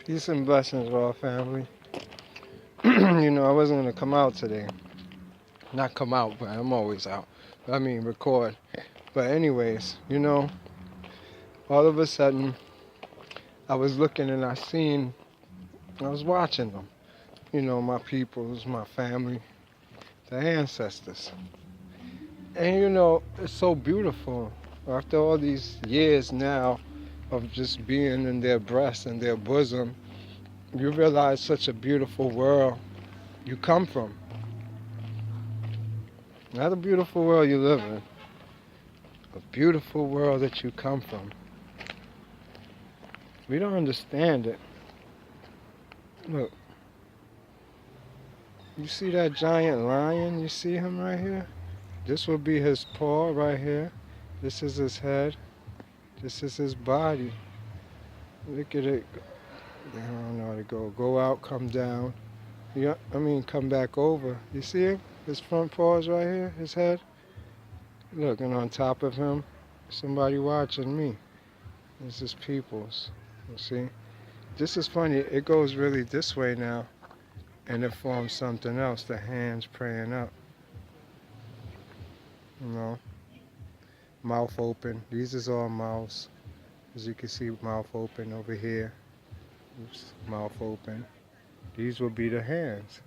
Peace and blessings, all family. I wasn't gonna come out today. Not come out, but I'm always out. I mean, record. But anyways, all of a sudden, I was looking and I was watching them. My peoples, my family, the ancestors. And it's so beautiful. After all these years now of just being in their breast and their bosom, you realize such a beautiful world you come from. Not a beautiful world you live in. A beautiful world that you come from. We don't understand it. Look. You see that giant lion? You see him right here? This will be his paw right here. This is his head. This is his body. Look at it. I don't know how to go. Go out, come down. Come back over. You see him? His front paws right here, his head. Look, and on top of him, somebody watching me. This is people's. You see? This is funny. It goes really this way now. And it forms something else. The hands praying up. Mouth open. These is all mouths. As you can see, mouth open over here. Oops, mouth open. These will be the hands.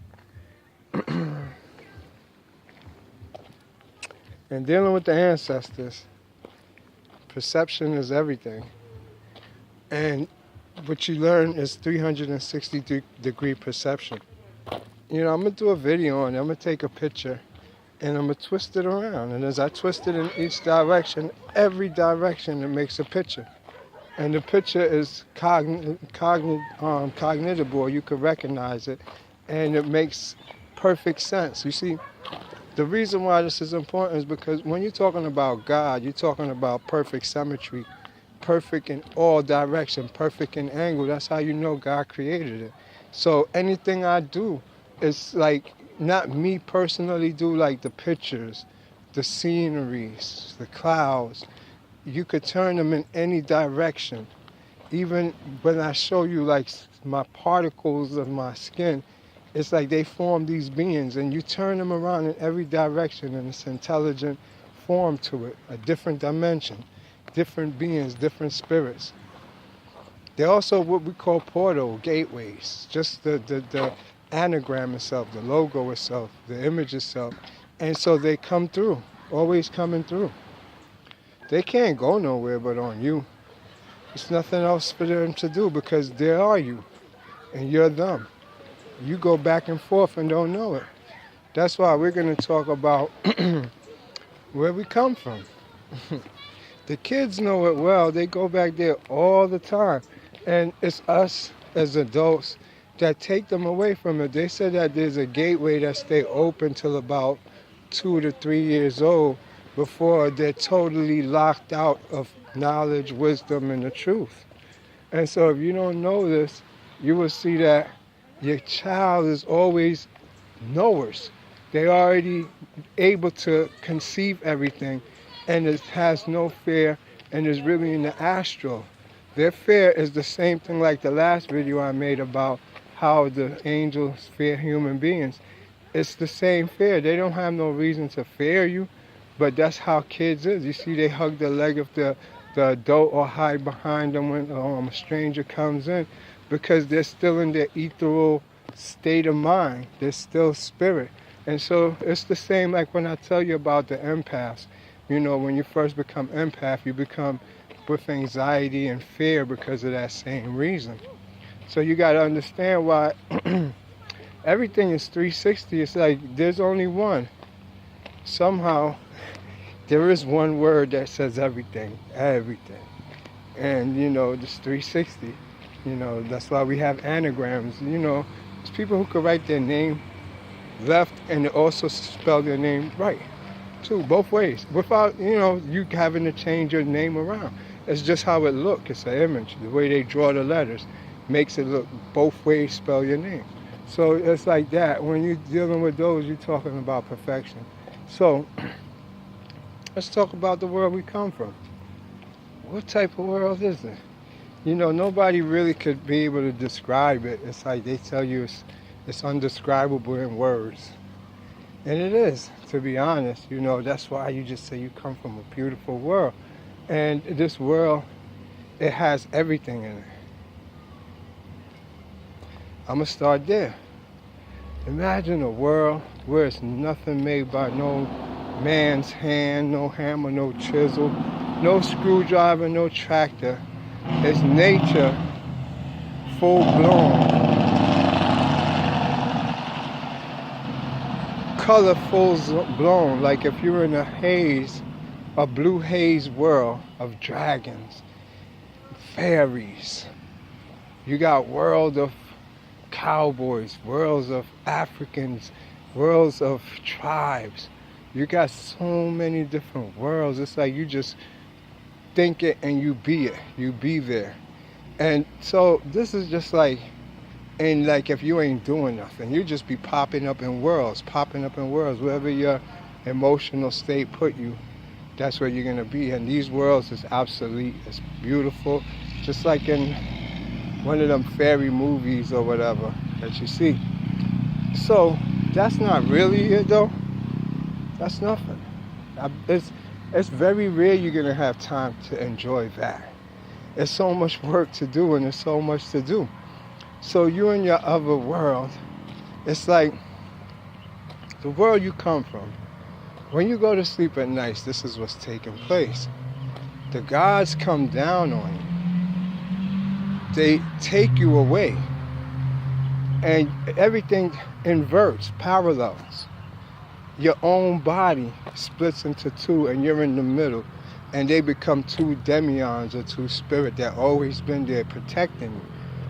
And dealing with the ancestors, perception is everything. And what you learn is 360-degree perception. I'm going to do a video on it. I'm going to take a picture and I'm going to twist it around. And as I twist it in each direction, every direction it makes a picture. And the picture is cognitable. You can recognize it. And it makes perfect sense. You see, the reason why this is important is because when you're talking about God, you're talking about perfect symmetry, perfect in all direction, perfect in angle. That's how you know God created it. So anything I do, it's like not me personally do, like the pictures, the sceneries, the clouds. You could turn them in any direction. Even when I show you like my particles of my skin, it's like they form these beings and you turn them around in every direction and it's intelligent form to it, a different dimension, different beings, different spirits. They're also what we call portal gateways, just the anagram itself, the logo itself, the image itself. And so they come through, always coming through. They can't go nowhere but on you. There's nothing else for them to do because they are you and you're them. You go back and forth and don't know it. That's why we're going to talk about where we come from. The kids know it well. They go back there all the time. And it's us as adults that take them away from it. They said that there's a gateway that stay open till about 2 to 3 years old before they're totally locked out of knowledge, wisdom, and the truth. And so if you don't know this, you will see that your child is always knowers. They're already able to conceive everything and it has no fear and is really in the astral. Their fear is the same thing like the last video I made about how the angels fear human beings. It's the same fear. They don't have no reason to fear you, but that's how kids is. You see, they hug the leg of the adult or hide behind them when a stranger comes in because they're still in their ethereal state of mind. They're still spirit. And so it's the same like when I tell you about the empaths. When you first become empath, you become with anxiety and fear because of that same reason. So you got to understand why everything is 360. It's like there's only one. Somehow there is one word that says everything. And this 360. That's why we have anagrams. There's people who could write their name left and also spell their name right too, both ways, without you having to change your name around. It's just how it looks. It's an image. The way they draw the letters makes it look both ways spell your name. So it's like that. When you're dealing with those, you're talking about perfection. So let's talk about the world we come from. What type of world is it? Nobody really could be able to describe it. It's like they tell you it's undescribable in words. And it is, to be honest. That's why you just say you come from a beautiful world. And this world, it has everything in it. I'm going to start there. Imagine a world where it's nothing made by no man's hand, no hammer, no chisel, no screwdriver, no tractor. It's nature full blown, color full blown, like if you're in a blue haze world of dragons, fairies. You got world of cowboys, worlds of Africans, worlds of tribes. You got so many different worlds. It's like you just think it and you be it. You be there. And so this is just like, and like if you ain't doing nothing, you just be popping up in worlds. Wherever your emotional state put you, that's where you're gonna be. And these worlds is obsolete. It's beautiful. Just like in one of them fairy movies or whatever that you see. So that's not really it though. That's nothing. It's very rare you're gonna have time to enjoy that. It's so much work to do and there's so much to do. So you in your other world, it's like the world you come from. When you go to sleep at night, this is what's taking place. The gods come down on you. They take you away. And everything inverts, parallels. Your own body splits into two and you're in the middle. And they become two demions or two spirits that always been there protecting you.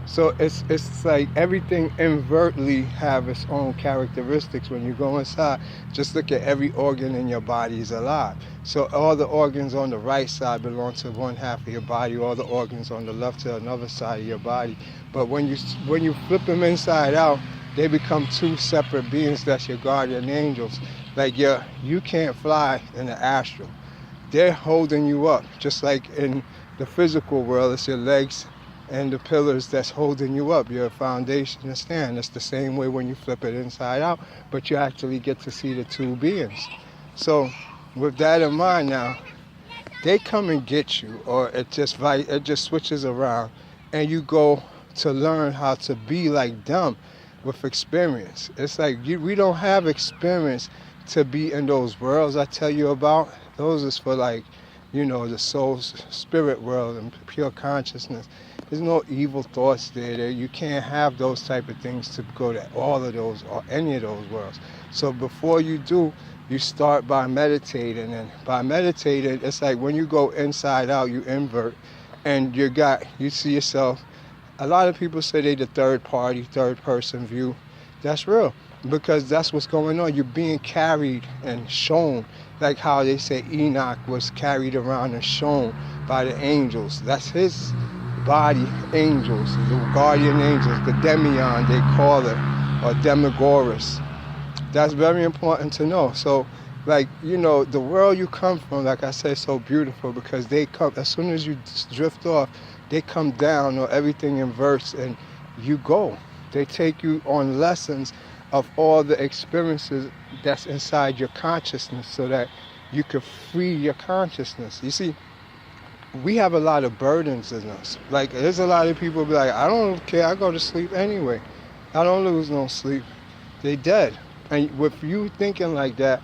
So it's like everything invertly have its own characteristics. When you go inside, just look at every organ in your body is alive. So all the organs on the right side belong to one half of your body, all the organs on the left to another side of your body. But when you flip them inside out, they become two separate beings. That's your guardian angels. Like you can't fly in the astral. They're holding you up, just like in the physical world, it's your legs and the pillars that's holding you up, your foundation to stand. It's the same way when you flip it inside out, but you actually get to see the two beings. So with that in mind now, they come and get you, or it just switches around, and you go to learn how to be like them with experience. It's like we don't have experience to be in those worlds I tell you about. Those is for like, the soul, spirit world and pure consciousness. There's no evil thoughts there. You can't have those type of things to go to all of those or any of those worlds. So before you do, you start by meditating. And by meditating, it's like when you go inside out, you invert. And you see yourself. A lot of people say they the third person view. That's real. Because that's what's going on. You're being carried and shown. Like how they say Enoch was carried around and shown by the angels. That's his body, angels, the guardian angels, the demion they call it, or demigoras. That's very important to know. So, like, the world you come from, like I said, is so beautiful because they come, as soon as you drift off, they come down or everything inverts and you go. They take you on lessons of all the experiences that's inside your consciousness so that you can free your consciousness. You see, we have a lot of burdens in us. Like, there's a lot of people be like, I don't care, I go to sleep anyway. I don't lose no sleep. They dead. And with you thinking like that,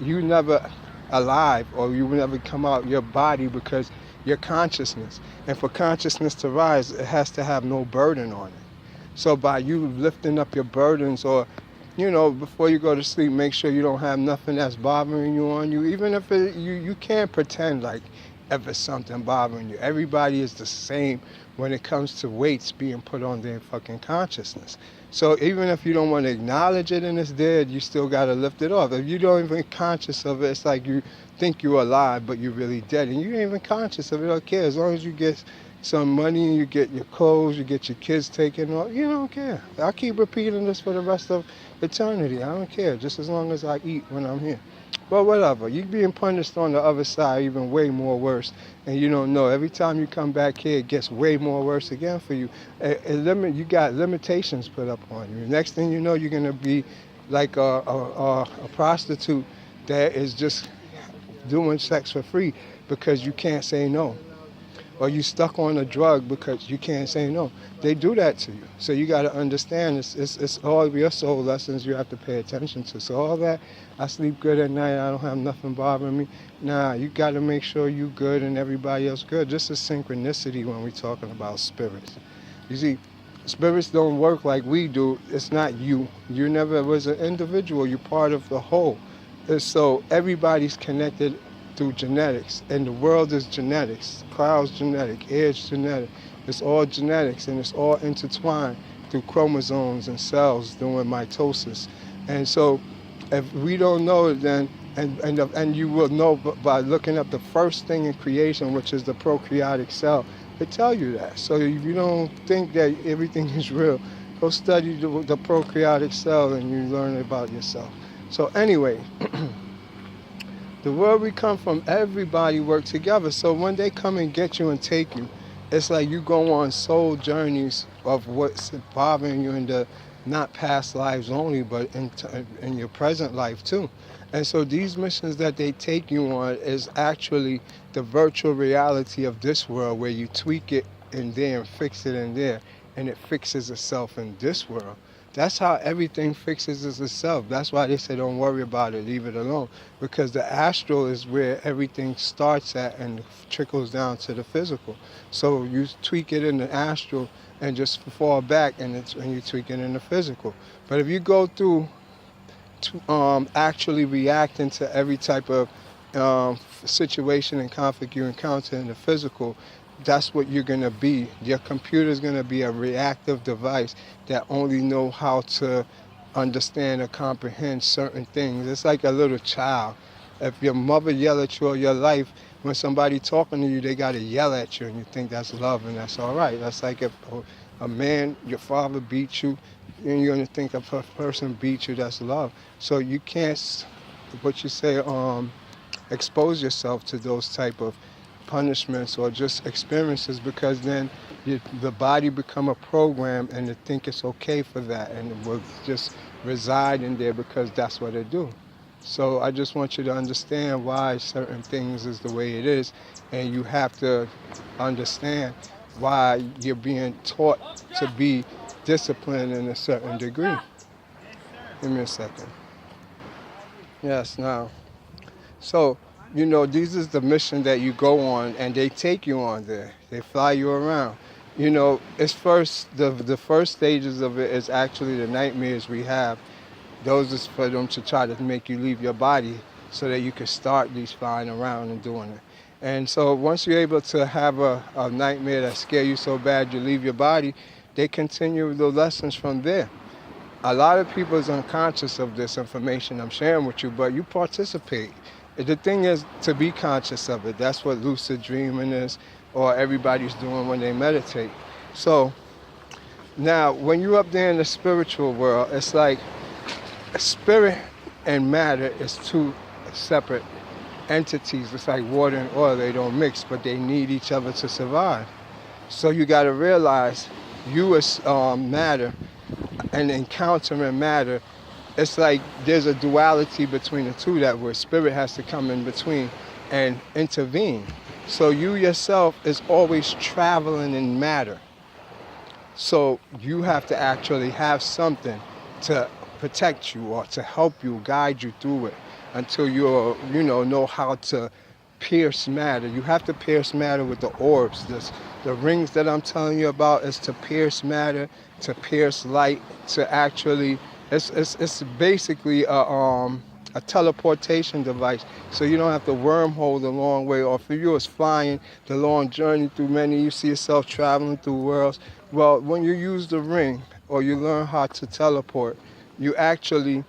you never alive, or you will never come out your body because your consciousness. And for consciousness to rise, it has to have no burden on it. So by you lifting up your burdens, or before you go to sleep, make sure you don't have nothing that's bothering you on you. Even if you can't pretend like if it's something bothering you. Everybody is the same when it comes to weights being put on their fucking consciousness. So even if you don't want to acknowledge it and it's dead, you still got to lift it off. If you don't even conscious of it, it's like you think you're alive, but you're really dead. And you ain't even conscious of it. Don't care. As long as you get some money and you get your clothes, you get your kids taken off. You don't care. I keep repeating this for the rest of eternity. I don't care, just as long as I eat when I'm here. But whatever, you being punished on the other side even way more worse, and you don't know. Every time you come back here, it gets way more worse again for you. You got limitations put up on you. Next thing you know, you're gonna be like a prostitute that is just doing sex for free because you can't say no, or you stuck on a drug because you can't say no. They do that to you. So you got to understand it's all of your soul lessons you have to pay attention to. So all that, I sleep good at night, I don't have nothing bothering me. Nah, you got to make sure you good and everybody else good. Just a synchronicity when we're talking about spirits. You see, spirits don't work like we do. It's not you. You never was an individual. You're part of the whole. And so everybody's connected through genetics, and the world is genetics. Clouds genetic, air's genetic. It's all genetics, and it's all intertwined through chromosomes and cells doing mitosis. And so, if we don't know it, then and you will know by looking up the first thing in creation, which is the prokaryotic cell. They tell you that. So if you don't think that everything is real, go study the prokaryotic cell, and you learn about yourself. So anyway. The world we come from, everybody work together. So when they come and get you and take you, it's like you go on soul journeys of what's bothering you in the not past lives only, but in your present life too. And so these missions that they take you on is actually the virtual reality of this world, where you tweak it in there and fix it in there, and it fixes itself in this world. That's how everything fixes itself. That's why they say don't worry about it, leave it alone. Because the astral is where everything starts at and trickles down to the physical. So you tweak it in the astral and just fall back, and you tweak it in the physical. But if you go through actually reacting to every type of situation and conflict you encounter in the physical, that's what you're going to be. Your computer's going to be a reactive device that only know how to understand or comprehend certain things. It's like a little child. If your mother yell at you all your life, when somebody talking to you, they got to yell at you, and you think that's love, and that's all right. That's like if a man, your father beats you, and you're going to think if a person beats you, that's love. So you can't, expose yourself to those type of punishments or just experiences, because then the body become a program and they think it's okay for that, and it will just reside in there because that's what they do. So I just want you to understand why certain things is the way it is, and you have to understand why you're being taught to be disciplined in a certain degree. Give me a second. Yes, now. So, this is the mission that you go on, and they take you on there. They fly you around. It's the first stages of it is actually the nightmares we have. Those is for them to try to make you leave your body so that you can start these flying around and doing it. And so once you're able to have a nightmare that scare you so bad you leave your body, they continue the lessons from there. A lot of people is unconscious of this information I'm sharing with you, but you participate. The thing is to be conscious of it. That's what lucid dreaming is, or everybody's doing when they meditate. So now when you're up there in the spiritual world, it's like spirit and matter is two separate entities. It's like water and oil. They don't mix, but they need each other to survive. So you got to realize you as matter and encountering matter, it's like there's a duality between the two, that where spirit has to come in between and intervene. So you yourself is always traveling in matter. So you have to actually have something to protect you or to help you, guide you through it until you know how to pierce matter. You have to pierce matter with the orbs. The rings that I'm telling you about is to pierce matter, to pierce light, to actually, it's basically a teleportation device. So you don't have to wormhole the long way, or for you it's flying the long journey through you see yourself traveling through worlds. Well, when you use the ring or you learn how to teleport, you actually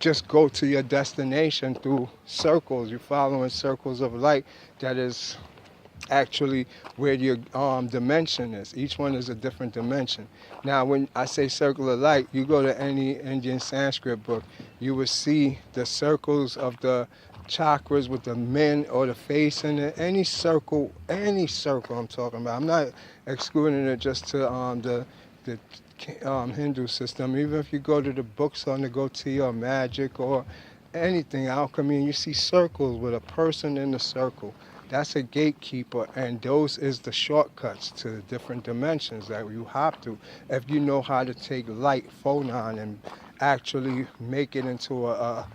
just go to your destination through circles. You're following circles of light that is actually where your dimension is. Each one is a different dimension. Now, when I say circle of light, you go to any Indian Sanskrit book, you will see the circles of the chakras with the men or the face in it. Any circle I'm talking about. I'm not excluding it just to the Hindu system. Even if you go to the books on the Goti or magic or anything, alchemy, and you see circles with a person in the circle. That's a gatekeeper, and those is the shortcuts to the different dimensions that you hop through. If you know how to take light, photon, and actually make it into a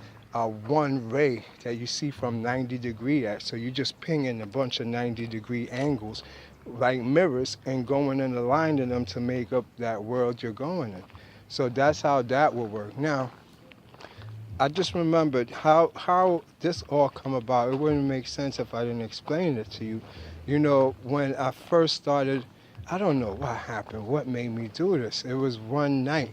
one ray that you see from 90 degree at. So you just ping in a bunch of 90-degree angles like mirrors and going and aligning them to make up that world you're going in. So that's how that will work. Now, I just remembered how this all come about. It wouldn't make sense if I didn't explain it to you. You know, when I first started, I don't know what happened, what made me do this. It was one night.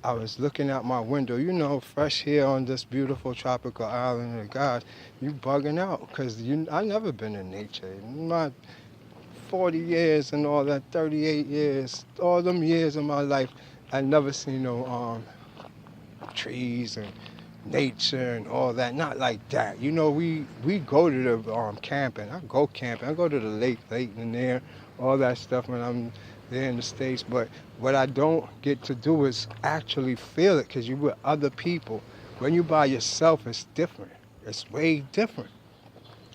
I was looking out my window, you know, fresh here on this beautiful tropical island of God. You bugging out, because I never been in nature. My 40 years and all that, 38 years, all them years of my life, I never seen no trees and nature and all that. Not like that. You know, we go to the camping. I go camping. I go to the lake in there, all that stuff when I'm there in the States. But what I don't get to do is actually feel it, because you with other people. When you by yourself, it's different. It's way different.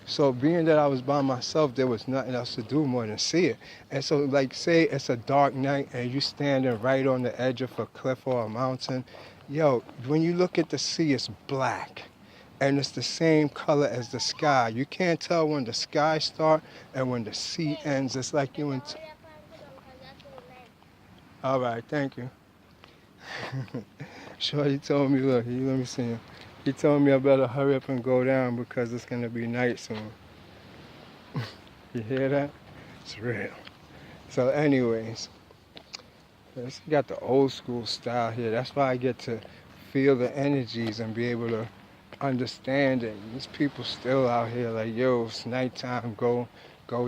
So being that I was by myself, there was nothing else to do more than see it. And so, like, say it's a dark night and you standing right on the edge of a cliff or a mountain. Yo, when you look at the sea, it's black. And it's the same color as the sky. You can't tell when the sky starts and when the sea ends. It's like you in... All right, thank you. Shorty told me, look, let me see him. He told me I better hurry up and go down because it's going to be night soon. You hear that? It's real. So anyways, it's got the old school style here. That's why I get to feel the energies and be able to understand it. These people still out here like, yo, it's nighttime, go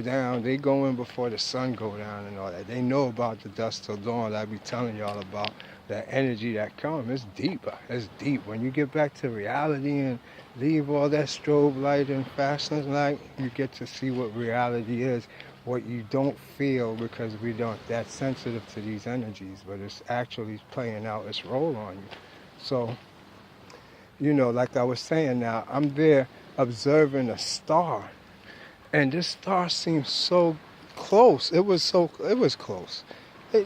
down. They go in before the sun go down and all that. They know about the dusk till dawn that I be telling y'all about. That energy that comes, it's deeper. It's deep. When you get back to reality and leave all that strobe light and fastness light, you get to see what reality is, what you don't feel because we don't that sensitive to these energies, but it's actually playing out its role on you. So, you know, like I was saying now, I'm there observing a star, and this star seems so close. It was close.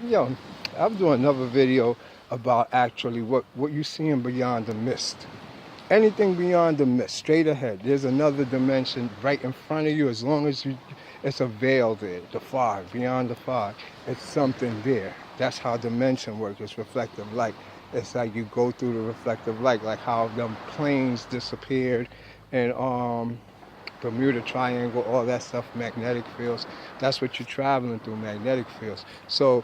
Yo, I'm doing another video about actually what you're seeing beyond the mist. Anything beyond the mist, straight ahead. There's another dimension right in front of you. As long as it's a veil there, the fog, beyond the fog, it's something there. That's how dimension works. It's reflective light. It's like you go through the reflective light, like how them planes disappeared and Bermuda Triangle, all that stuff, magnetic fields. That's what you're traveling through, magnetic fields. So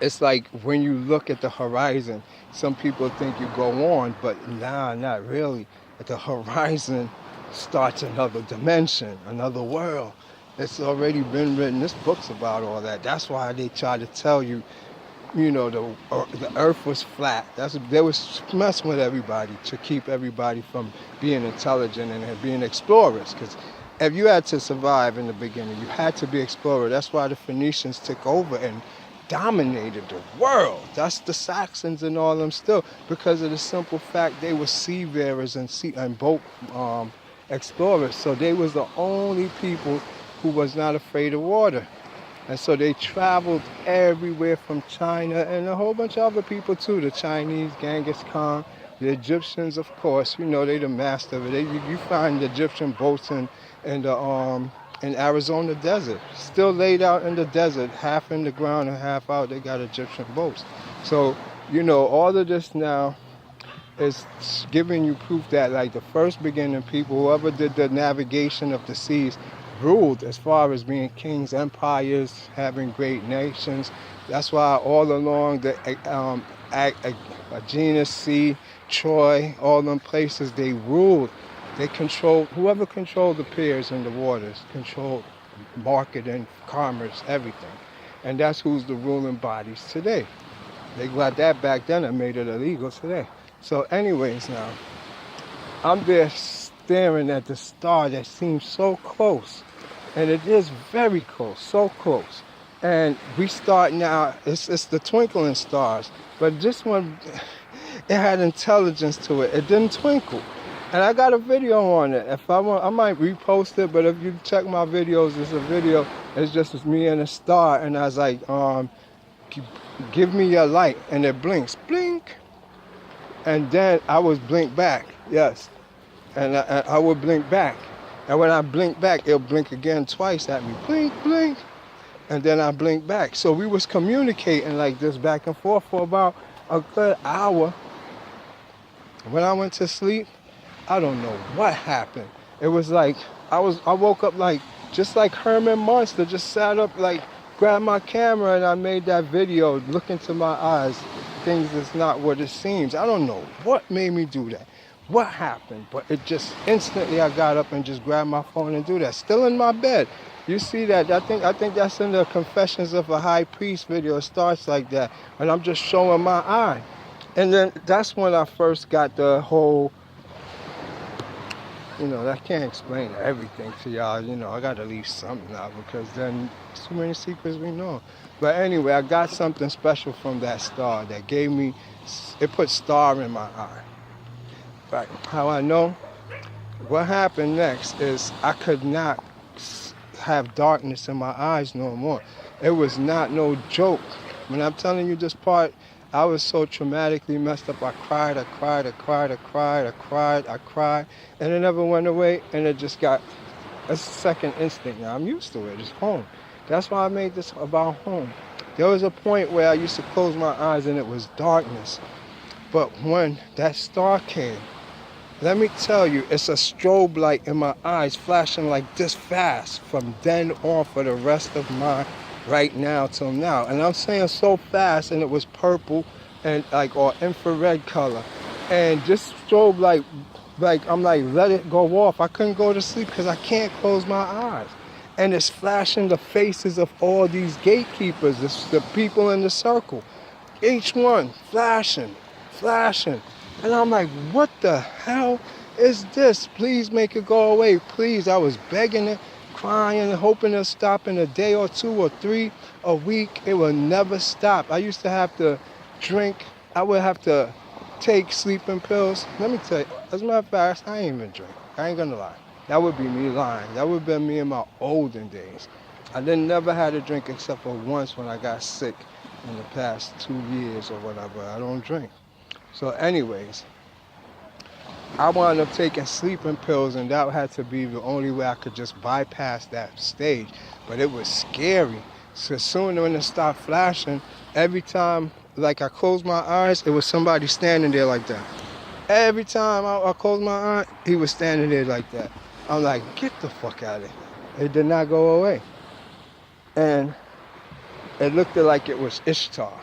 it's like when you look at the horizon, some people think you go on, but nah, not really. At the horizon starts another dimension, another world. It's already been written. This book's about all that. That's why they try to tell you, you know, the earth was flat. They was messing with everybody to keep everybody from being intelligent and being explorers. Because if you had to survive in the beginning, you had to be explorer. That's why the Phoenicians took over and dominated the world. That's the Saxons and all them still, because of the simple fact they were seafarers and boat explorers. So they was the only people who was not afraid of water. And so they traveled everywhere from China and a whole bunch of other people too. The Chinese, Genghis Khan, the Egyptians, of course. You know, they the master of it. You find the Egyptian boats in Arizona desert, still laid out in the desert, half in the ground and half out. They got Egyptian boats. So, you know, all of this now is giving you proof that, like, the first beginning people, whoever did the navigation of the seas, ruled as far as being kings, empires, having great nations. That's why all along the Aegean Sea, Troy, all them places, they ruled. They controlled, whoever controlled the piers and the waters controlled marketing, commerce, everything. And that's who's the ruling bodies today. They got that back then and made it illegal today. So anyways now, I'm there staring at the star that seems so close. And it is very close, so close. And we start now, it's the twinkling stars. But this one, it had intelligence to it. It didn't twinkle. And I got a video on it. If I want, I might repost it, but if you check my videos, it's a video, it's just me and a star. And I was like, give me your light. And it blinks, blink. And then I was blink back, yes. And I would blink back. And when I blink back, it'll blink again twice at me. Blink, blink. And then I blink back. So we was communicating like this back and forth for about a good hour. When I went to sleep, I don't know what happened. It was like, I woke up like, just like Herman Munster, just sat up like, grabbed my camera and I made that video, look into my eyes. Things is not what it seems. I don't know what made me do that. What happened? But it just instantly I got up and just grabbed my phone and do that. Still in my bed. You see that? I think that's in the Confessions of a High Priest video. It starts like that. And I'm just showing my eye. And then that's when I first got the whole, I can't explain everything to y'all. I got to leave something out because then too many secrets we know. But anyway, I got something special from that star that gave me, it put star in my eye. Right. How I know? What happened next is I could not have darkness in my eyes no more. It was not no joke. When I'm telling you this part, I was so traumatically messed up. I cried, and it never went away, and it just got a second instinct. Now I'm used to it. It's home. That's why I made this about home. There was a point where I used to close my eyes and it was darkness. But when that star came, let me tell you, it's a strobe light in my eyes flashing like this fast from then on for the rest of my right now till now. And I'm saying so fast, and it was purple and or infrared color. And just strobe like I'm like, let it go off. I couldn't go to sleep because I can't close my eyes. And it's flashing the faces of all these gatekeepers, the people in the circle. Each one flashing. And I'm like, what the hell is this? Please make it go away. Please. I was begging it, crying, hoping it'll stop in a day or 2 or 3, a week. It will never stop. I used to have to drink. I would have to take sleeping pills. Let me tell you, as a matter of fact, I ain't even drink. I ain't gonna lie. That would be me lying. That would have been me in my olden days. I never had a drink except for once when I got sick in the past 2 years or whatever. I don't drink. So anyways, I wound up taking sleeping pills, and that had to be the only way I could just bypass that stage. But it was scary. So soon when it stopped flashing, every time like I closed my eyes, it was somebody standing there like that. Every time I closed my eye, he was standing there like that. I'm like, get the fuck out of here. It did not go away. And it looked like it was Ishtar.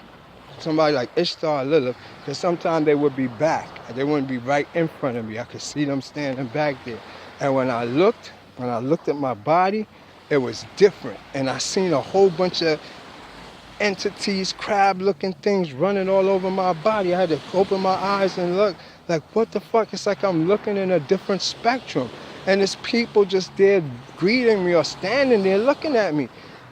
Somebody like Ishtar or Lilith, because sometimes they would be back. They wouldn't be right in front of me. I could see them standing back there. And when I looked at my body, it was different. And I seen a whole bunch of entities, crab-looking things running all over my body. I had to open my eyes and look. Like, what the fuck? It's like I'm looking in a different spectrum. And there's people just there greeting me or standing there looking at me.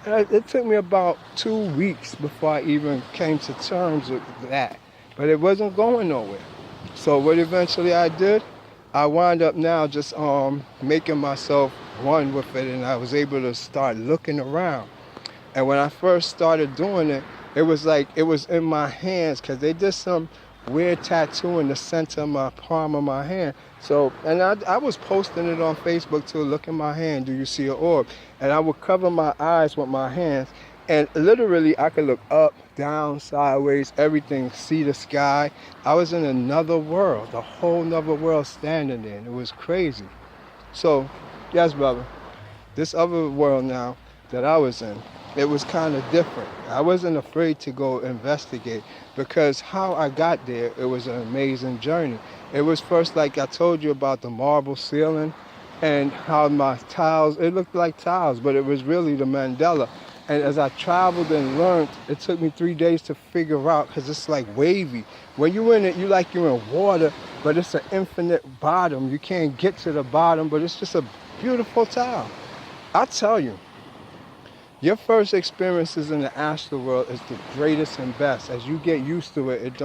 It took me about 2 weeks before I even came to terms with that. But it wasn't going nowhere. So what eventually I did, I wound up now just making myself one with it, and I was able to start looking around. And when I first started doing it, it was like it was in my hands, because they did some weird tattoo in the center of my palm of my hand. So, and I was posting it on Facebook too. Look in my hand, do you see an orb? And I would cover my eyes with my hands, and literally I could look up, down, sideways, everything, see the sky. I was in another world, a whole nother world standing there, and it was crazy. So, yes, brother, this other world now that I was in, it was kind of different. I wasn't afraid to go investigate, because how I got there, it was an amazing journey. It was first, like I told you about the marble ceiling, and how my tiles, it looked like tiles, but it was really the Mandela. And as I traveled and learned, it took me 3 days to figure out, because it's like wavy. When you're in it, you like you're in water, but it's an infinite bottom. You can't get to the bottom, but it's just a beautiful tile. I tell you, your first experiences in the astral world is the greatest and best. As you get used to it, it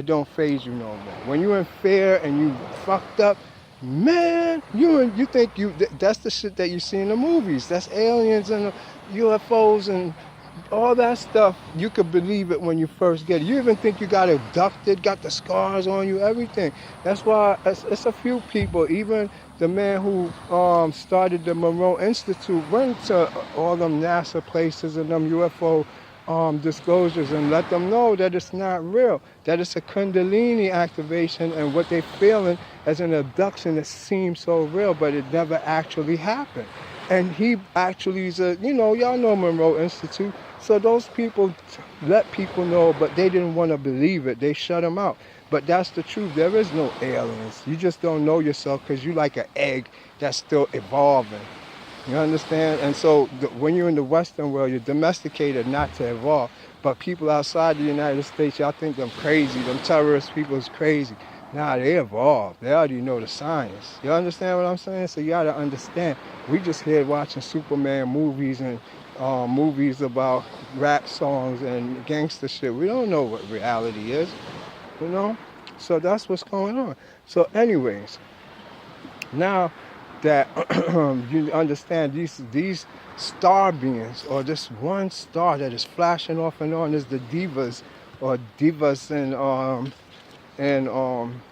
don't phase you no more. When you're in fear and you fucked up, man, you think that's the shit that you see in the movies. That's aliens and UFOs and all that stuff. You could believe it when you first get it. You even think you got abducted, got the scars on you, everything. That's why it's a few people, even the man who started the Monroe Institute, went to all them NASA places and them UFO disclosures and let them know that it's not real, that it's a Kundalini activation, and what they're feeling as an abduction that seems so real, but it never actually happened. And he actually is y'all know Monroe Institute. So those people let people know, but they didn't want to believe it. They shut them out. But that's the truth. There is no aliens. You just don't know yourself because you like an egg that's still evolving. You understand? And so when you're in the Western world, you're domesticated not to evolve. But people outside the United States, y'all think them crazy. Them terrorist people is crazy. Nah, they evolved. They already know the science. You understand what I'm saying? So you gotta understand. We just here watching Superman movies and movies about rap songs and gangster shit. We don't know what reality is, you know? So that's what's going on. So anyways, now that you understand these star beings, or this one star that is flashing off and on, is the divas, or divas and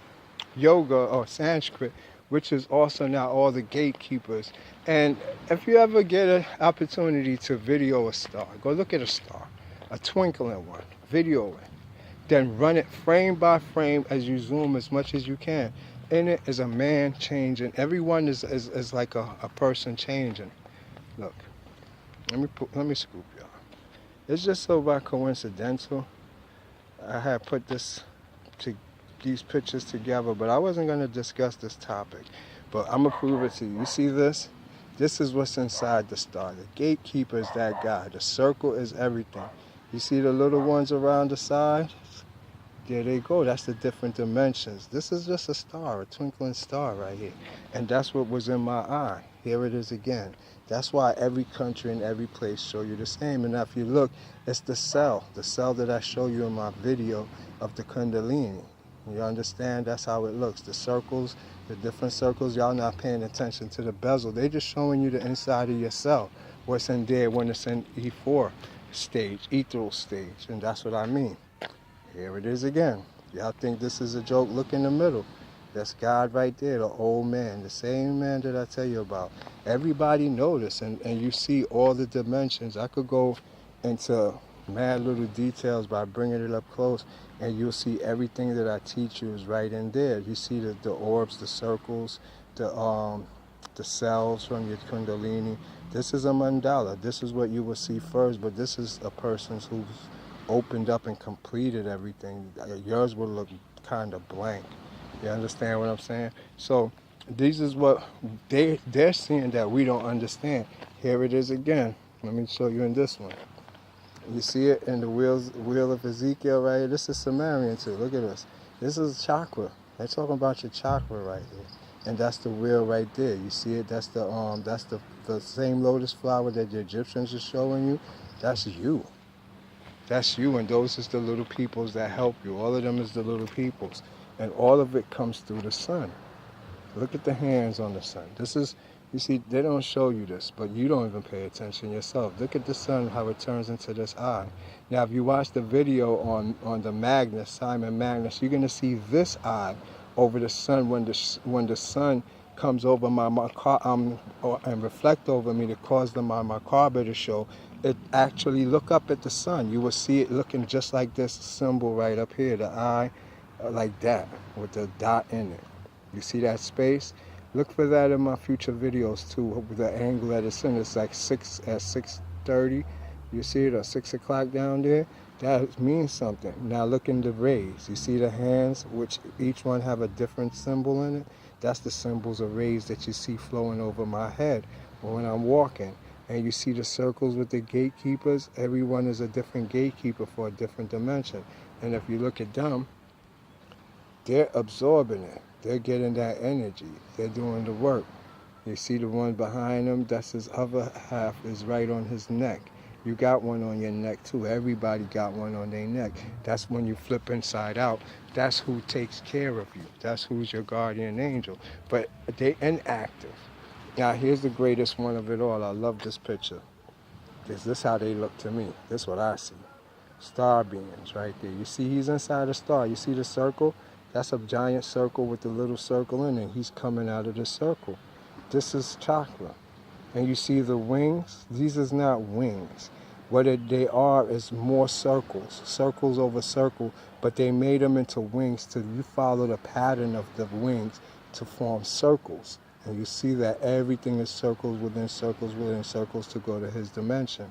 yoga or Sanskrit, which is also now all the gatekeepers. And if you ever get an opportunity to video a star, go look at a star, a twinkling one, video it, then run it frame by frame as you zoom as much as you can. In it is a man changing. Everyone is like a person changing. Look, let me scoop y'all. It's just so by coincidental I had put these pictures together, but I wasn't going to discuss this topic. But I'm going to prove it to you. You see this? This is what's inside the star. The gatekeeper is that guy. The circle is everything. You see the little ones around the side? There they go. That's the different dimensions. This is just a star, a twinkling star right here. And that's what was in my eye. Here it is again. That's why every country and every place show you the same. And if you look, it's the cell that I show you in my video of the Kundalini. You understand? That's how it looks. The circles, the different circles, y'all not paying attention to the bezel. They just showing you the inside of your cell, what's in there when it's in E4 stage, ethereal stage. And that's what I mean. Here it is again. Y'all think this is a joke? Look in the middle. That's God right there, the old man, the same man that I tell you about. Everybody notice, and you see all the dimensions. I could go into mad little details by bringing it up close, and you'll see everything that I teach you is right in there. You see the orbs, the circles, the cells from your Kundalini. This is a mandala. This is what you will see first, but this is a person's who's opened up and completed everything. Yours will look kind of blank. You understand what I'm saying? So this is what they're seeing that we don't understand. Here it is again. Let me show you in this one. You see it in the wheel of Ezekiel right here. This is Sumerian too. Look at this. This is chakra. They're talking about your chakra right here. And that's the wheel right there. You see it? That's the same lotus flower that the Egyptians are showing you. That's you. That's you, and those is the little peoples that help you. All of them is the little peoples. And all of it comes through the sun. Look at the hands on the sun. This is, you see, they don't show you this, but you don't even pay attention yourself. Look at the sun, how it turns into this eye. Now, if you watch the video on the Magnus, Simon Magnus, you're going to see this eye over the sun when the sun comes over and reflect over me to cause my Merkaba to show. It actually look up at the sun. You will see it looking just like this symbol right up here, the eye, like that, with the dot in it. You see that space? Look for that in my future videos too, with the angle that it's in. It's like 6:30. You see it, or 6 o'clock down there? That means something. Now look in the rays. You see the hands, which each one have a different symbol in it? That's the symbols of rays that you see flowing over my head when I'm walking. And you see the circles with the gatekeepers. Everyone is a different gatekeeper for a different dimension. And if you look at them, they're absorbing it. They're getting that energy. They're doing the work. You see the one behind him, that's his other half, is right on his neck. You got one on your neck too. Everybody got one on their neck. That's when you flip inside out. That's who takes care of you. That's who's your guardian angel. But they inactive. Now here's the greatest one of it all. I love this picture. This is how they look to me. This is what I see. Star beings right there. You see he's inside a star. You see the circle? That's a giant circle with the little circle in it. He's coming out of the circle. This is chakra. And you see the wings? These is not wings. What they are is more circles. Circles over circle. But they made them into wings to you follow the pattern of the wings to form circles. And you see that everything is circles within circles to go to his dimension.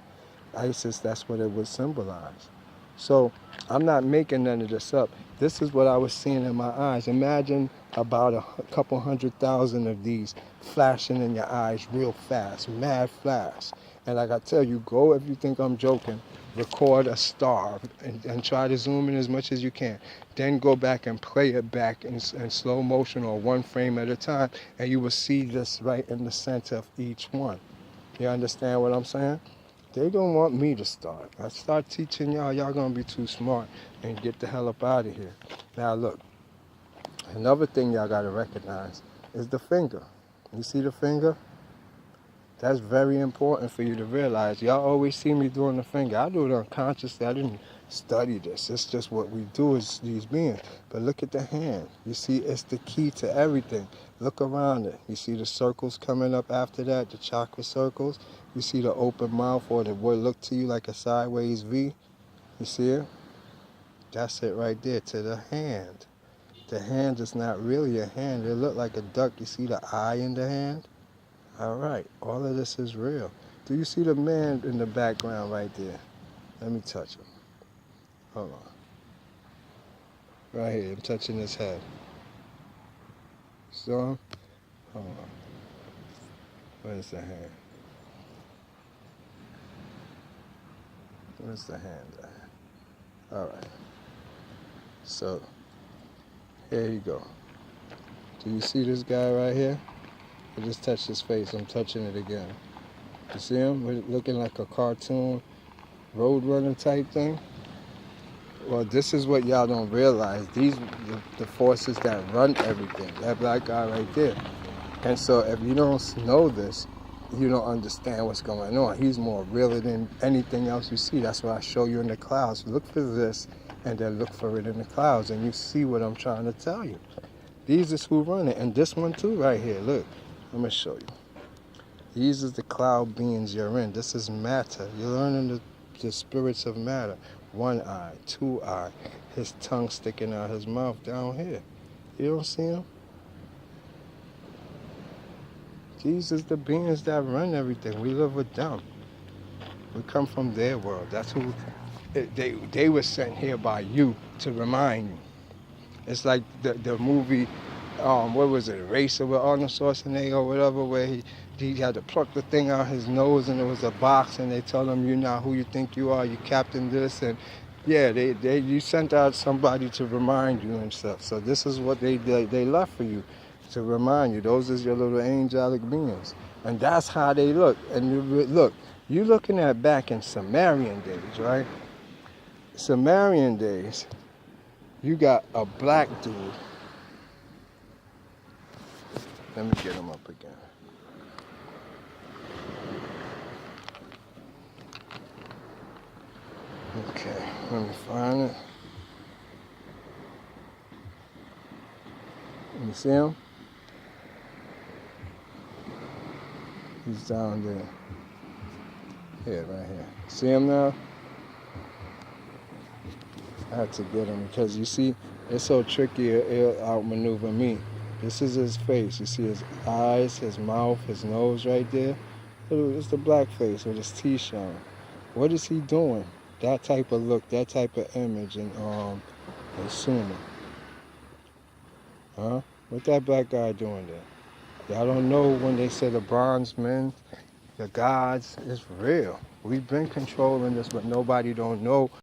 Isis, that's what it would symbolize. So I'm not making none of this up. This is what I was seeing in my eyes. Imagine about a couple 100,000 of these flashing in your eyes real fast, mad flash. And like I tell you, go if you think I'm joking, record a star and try to zoom in as much as you can. Then go back and play it back in slow motion or one frame at a time, and you will see this right in the center of each one. You understand what I'm saying? They don't want me to start. I start teaching y'all gonna be too smart and get the hell up out of here. Now look, another thing y'all gotta recognize is the finger. You see the finger? That's very important for you to realize. Y'all always see me doing the finger. I do it unconsciously. I didn't study this. It's just what we do as these beings. But look at the hand. You see, it's the key to everything. Look around it. You see the circles coming up after that, the chakra circles. You see the open mouth or the what look to you like a sideways V. You see it? That's it right there to the hand. The hand is not really a hand. It look like a duck. You see the eye in the hand? All right, all of this is real. Do you see the man in the background right there? Let me touch him. Hold on. Right here, I'm touching his head. See him? Hold on. Where's the hand? Where's the hand at? All right. So, here you go. Do you see this guy right here? I just touched his face. I'm touching it again. You see him? Looking like a cartoon roadrunner type thing. Well, this is what y'all don't realize. These the forces that run everything. That black guy right there. And so if you don't know this, you don't understand what's going on. He's more realer than anything else you see. That's why I show you in the clouds. Look for this and then look for it in the clouds and you see what I'm trying to tell you. These is who run it. And this one too right here. Look. Let me show you. These is the cloud beings you're in. This is matter. You're learning the spirits of matter. One eye, two eye, his tongue sticking out his mouth down here. You don't see him? These is the beings that run everything. We live with them. We come from their world. That's who they were sent here by you to remind you. It's like the movie, what was it, Eraser with Arnold Schwarzenegger or whatever, where he had to pluck the thing out his nose and it was a box and they told him, you're not who you think you are, you captain this, and yeah, you sent out somebody to remind you and stuff. So this is what they left for you, to remind you. Those is your little angelic beings. And that's how they look. And look, you're looking at back in Sumerian days, right? Sumerian days, you got a black dude. Let me get him up again. Okay, let me find it. You see him? He's down there. Here, right here. See him now? I had to get him because you see, it's so tricky, it'll outmaneuver me. This is his face. You see his eyes, his mouth, his nose right there. It's the black face with his teeth showing. What is he doing? That type of look, that type of image in Sumer. Huh? What that black guy doing there? Y'all don't know when they say the bronze men, the gods, it's real. We've been controlling this, but nobody don't know